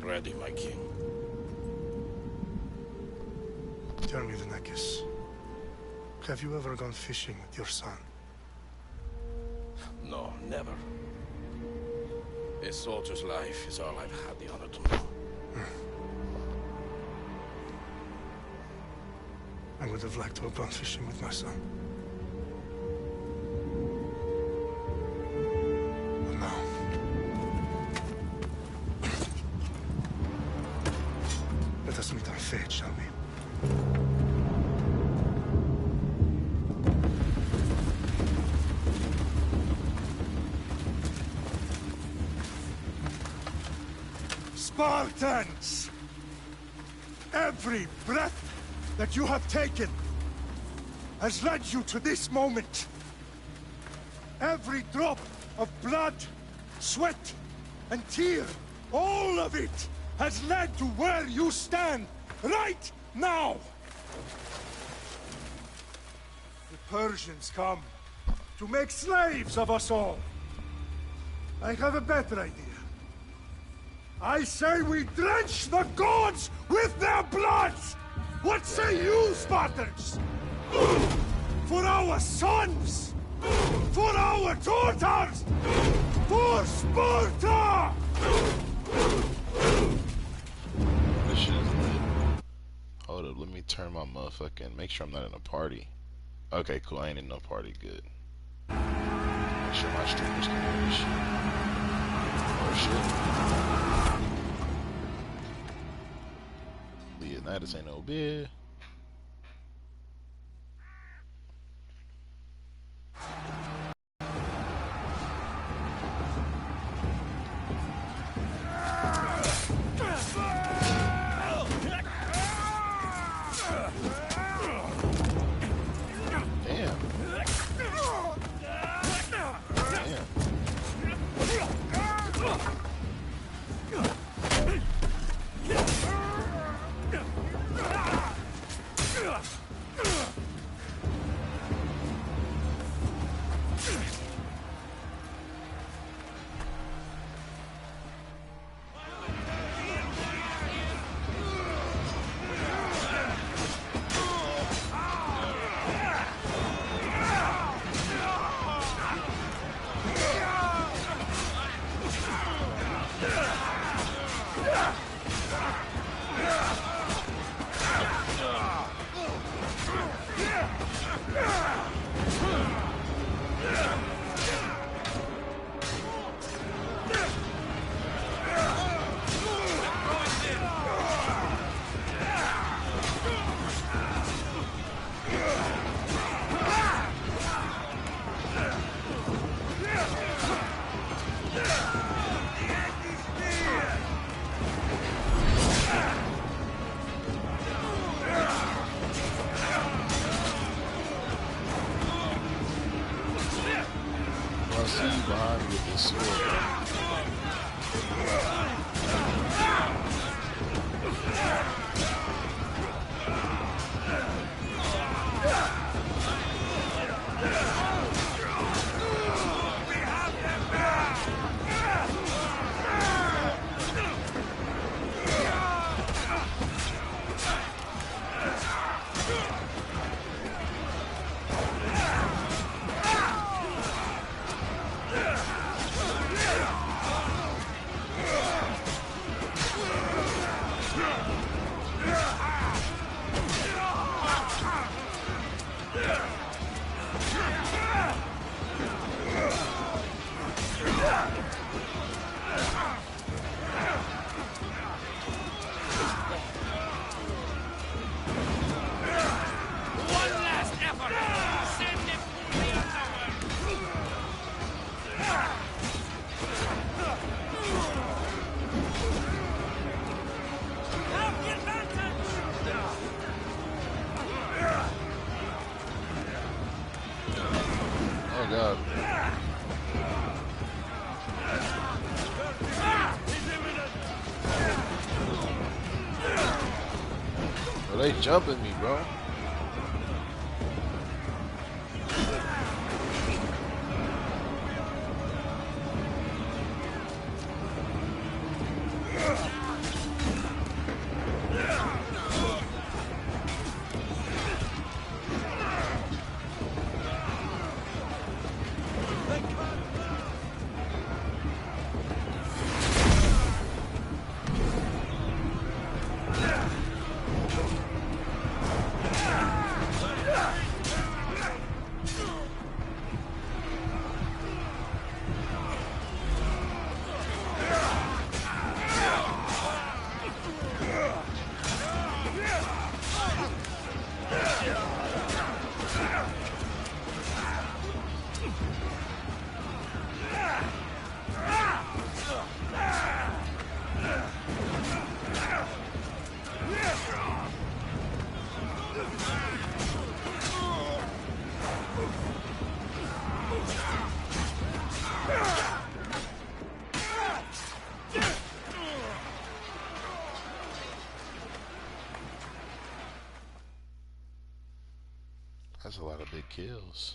ready, my king. Tell me, Venekis, have you ever gone fishing with your son? No, never. A soldier's life is all I've had the honor to know. I would have liked to have gone fishing with my son. But now... let us meet our fate, shall we? Spartans! Every breath that you have taken has led you to this moment. Every drop of blood, sweat, and tear, all of it has led to where you stand right now. The Persians come to make slaves of us all. I have a better idea. I say we drench the gods with their blood! What say you, Spartans? For our sons! For our daughters! For Sparta! This shit is lit. Hold up, let me turn my motherfucking... make sure I'm not in a party. Okay, cool, I ain't in no party, good. Make sure my streamers can hear this shit. Oh shit. Leonidas ain't no beer. They jumping me, bro. That's a lot of big kills.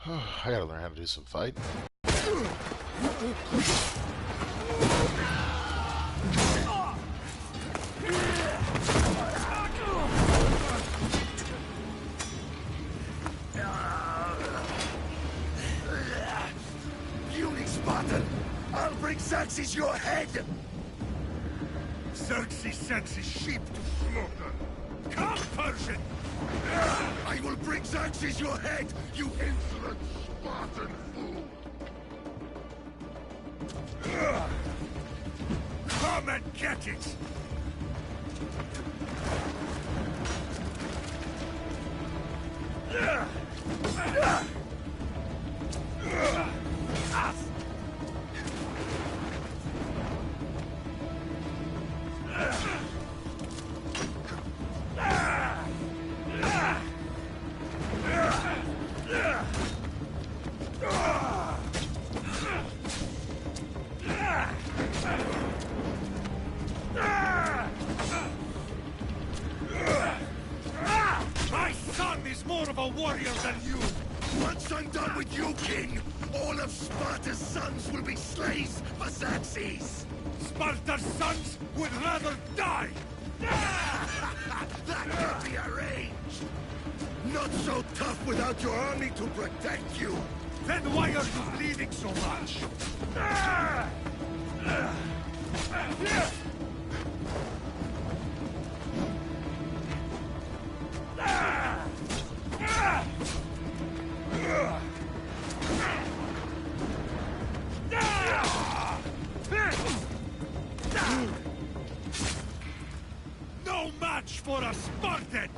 I gotta learn how to do some fighting. Puny Spartan! I'll bring Xerxes your head! Xerxes sends his sheep to slaughter. Come, Persian! I will bring Xerxes your head, you insolent Spartan fool! Come and get it! My son is more of a warrior than you! Once I'm done with you, King, all of Sparta's sons will be slaves for Xerxes! Sparta's sons would rather die! That can be arranged! Not so tough without your army to protect you! Then why are you bleeding so much? No match for a Spartan!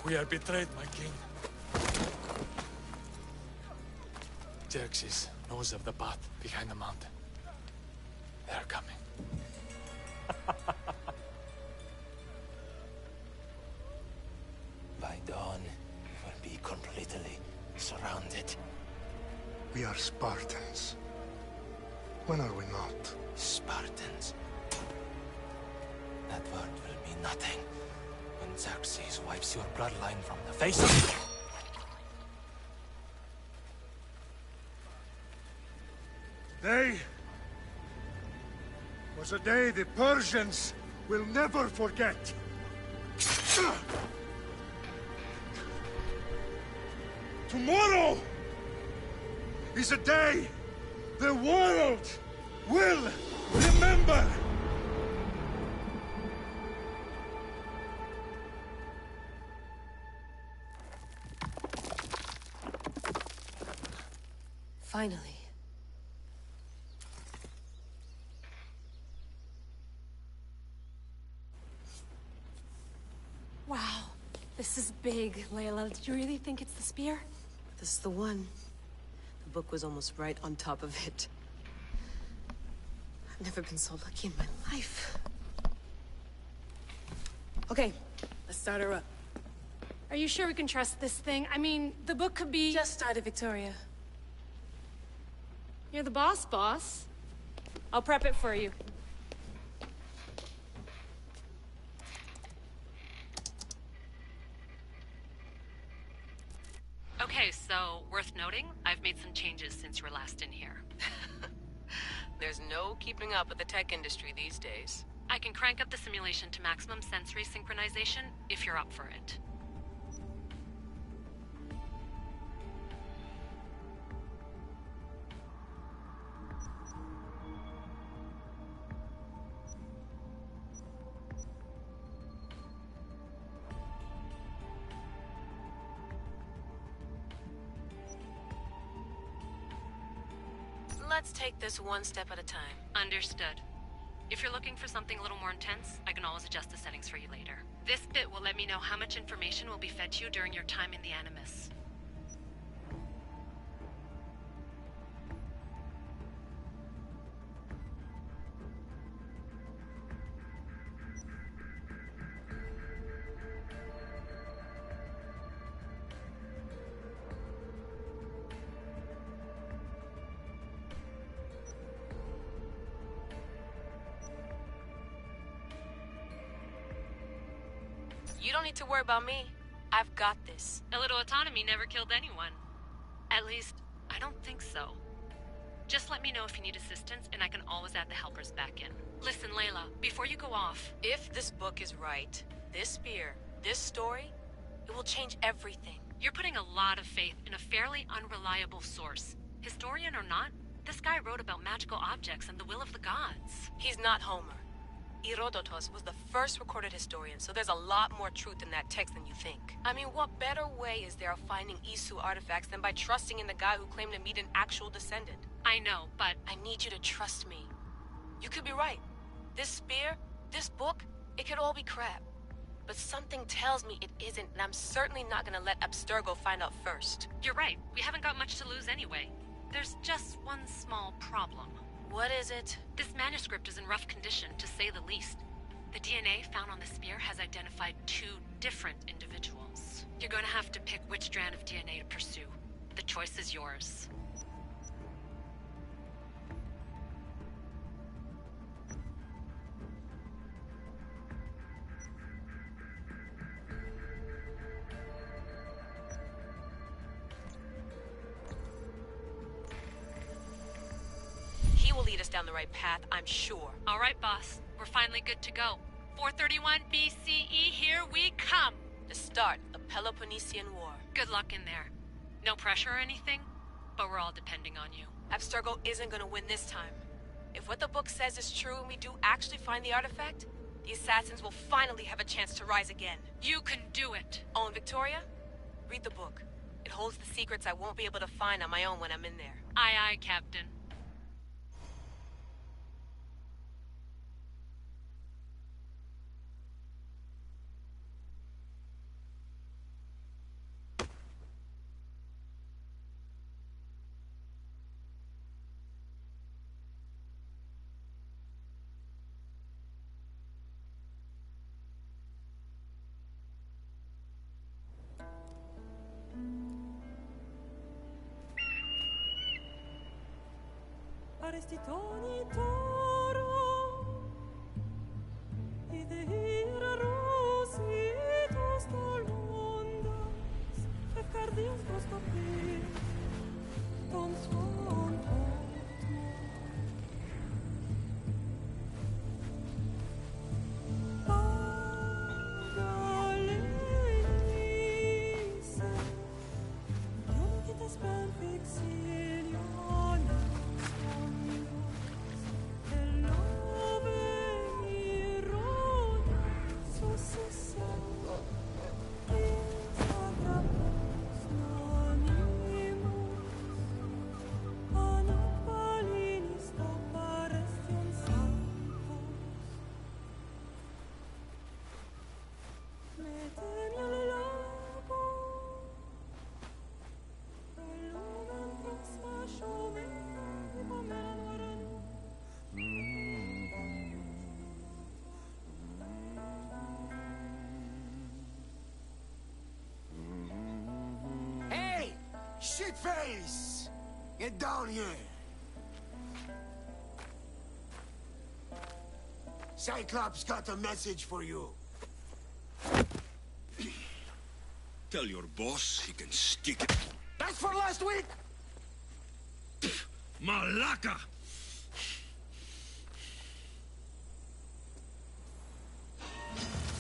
We are betrayed, my king. Xerxes knows of the path behind the mountain. They are coming. By dawn, we'll be completely surrounded. We are Spartans. When are we not? Spartans. That word will mean nothing when Xerxes wipes your bloodline from the face of... Day was a day the Persians will never forget. Tomorrow is a day the world will remember. Finally. Wow, this is big, Layla. Did you really think it's the spear? This is the one. The book was almost right on top of it. I've never been so lucky in my life. Okay, let's start her up. Are you sure we can trust this thing? I mean, the book could be... Just started, Victoria. You're the boss. I'll prep it for you. Okay, so, worth noting, I've made some changes since you were last in here. There's no keeping up with the tech industry these days. I can crank up the simulation to maximum sensory synchronization, if you're up for it. Let's take this one step at a time. Understood. If you're looking for something a little more intense, I can always adjust the settings for you later. This bit will let me know how much information will be fed to you during your time in the Animus. You don't need to worry about me. I've got this. A little autonomy never killed anyone. At least, I don't think so. Just let me know if you need assistance, and I can always add the helpers back in. Listen, Layla, before you go off... If this book is right, this spear, this story, it will change everything. You're putting a lot of faith in a fairly unreliable source. Historian or not, this guy wrote about magical objects and the will of the gods. He's not Homer. Herodotus was the first recorded historian, so there's a lot more truth in that text than you think. I mean, what better way is there of finding Isu artifacts than by trusting in the guy who claimed to meet an actual descendant? I know, but... I need you to trust me. You could be right. This spear, this book, it could all be crap. But something tells me it isn't, and I'm certainly not gonna let Abstergo find out first. You're right. We haven't got much to lose anyway. There's just one small problem. What is it? This manuscript is in rough condition, to say the least. The DNA found on the spear has identified 2 different individuals. You're going to have to pick which strand of DNA to pursue. The choice is yours. He will lead us down the right path, I'm sure. All right, boss. We're finally good to go. 431 BCE, here we come! The start of Peloponnesian War. Good luck in there. No pressure or anything, but we're all depending on you. Abstergo isn't gonna win this time. If what the book says is true and we do actually find the artifact, the assassins will finally have a chance to rise again. You can do it! Oh, and Victoria? Read the book. It holds the secrets I won't be able to find on my own when I'm in there. Aye, aye, Captain. Arestitoni toro ide ira rositos tolondas cardios prostopi ton svon Shitface! Get down here! Cyclops got a message for you. Tell your boss he can stick it. That's for last week! Malaka!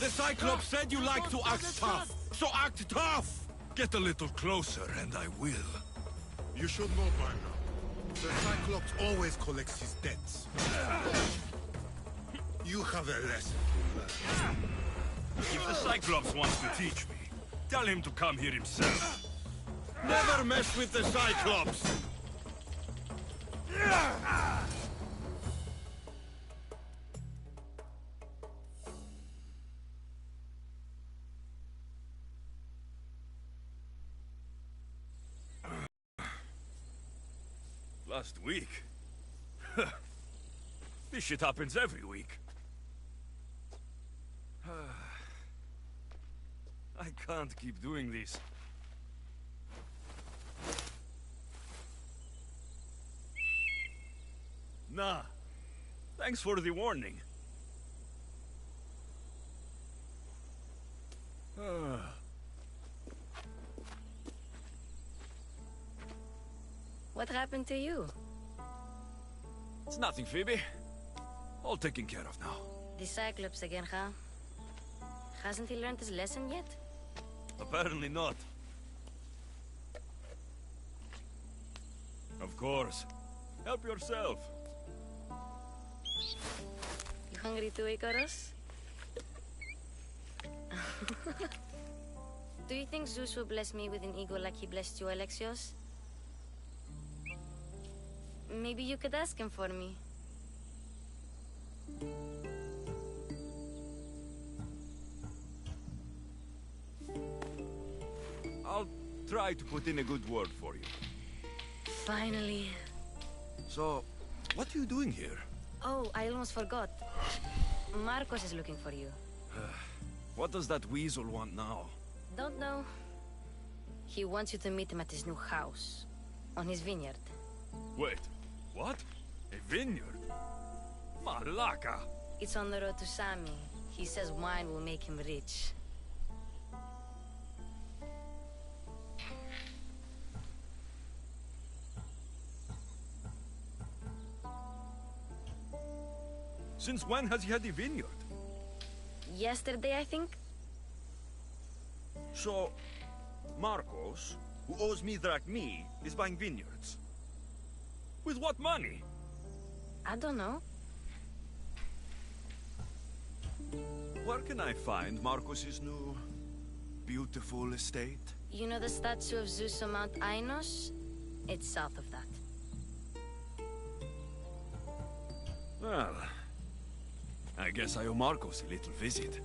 The Cyclops said you like to act tough, so act tough! Get a little closer, and I will. You should know by now. The Cyclops always collects his debts. You have a lesson to learn. If the Cyclops wants to teach me, tell him to come here himself. Never mess with the Cyclops! Last week? This shit happens every week. I can't keep doing this. Nah. Thanks for the warning. What happened to you? It's nothing, Phoebe. All taken care of now. The Cyclops again, huh? Hasn't he learned his lesson yet? Apparently not. Of course. Help yourself. You hungry too, Icarus? Do you think Zeus will bless me with an ego like he blessed you, Alexios? Maybe you could ask him for me. I'll try to put in a good word for you. Finally. So, what are you doing here? Oh, I almost forgot. Marcos is looking for you. What does that weasel want now? Don't know. He wants you to meet him at his new house. On his vineyard. Wait, what? A vineyard? Malaka! It's on the road to Sami. He says wine will make him rich. Since when has he had a vineyard? Yesterday, I think? So, Marcos, who owes me drachmi, is buying vineyards. With what money? I don't know. Where can I find Marcos's new, beautiful estate? You know the statue of Zeus on Mount Ainos? It's south of that. Well, I guess I owe Marcos a little visit.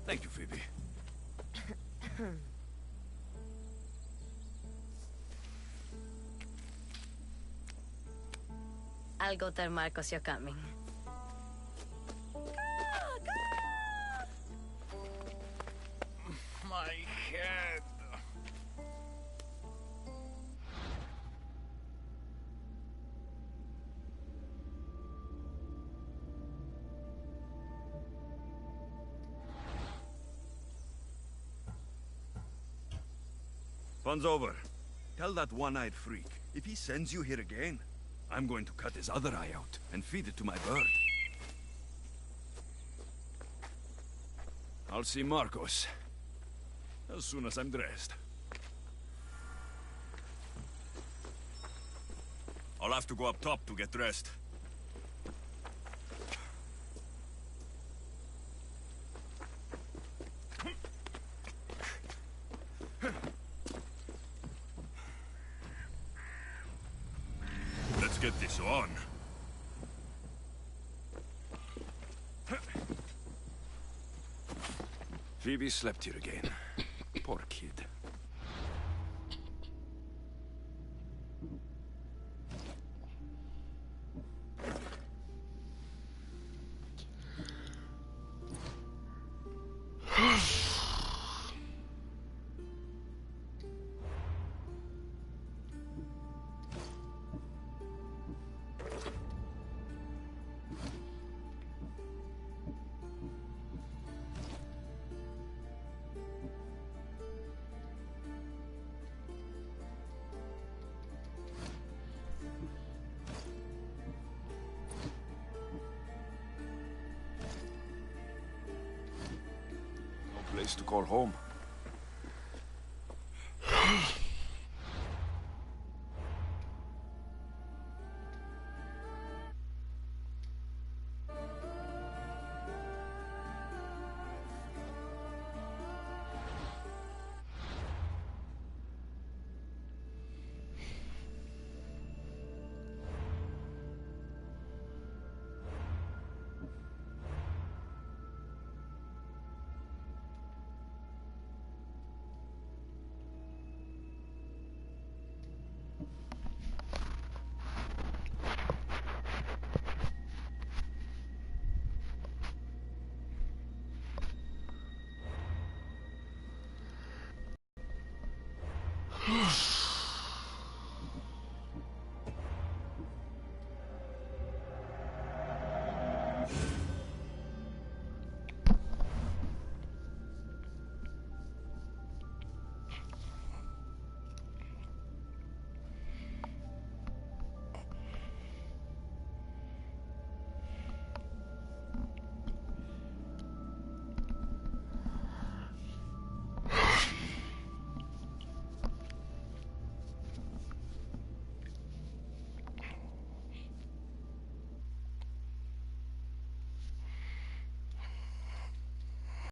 Thank you, Phoebe. I'll go tell Marcos you're coming. My head. Fun's over. Tell that one-eyed freak, if he sends you here again, I'm going to cut his other eye out and feed it to my bird. I'll see Marcos as soon as I'm dressed. I'll have to go up top to get dressed. Let's get this on. Phoebe slept here again. Poor kid. Place to call home.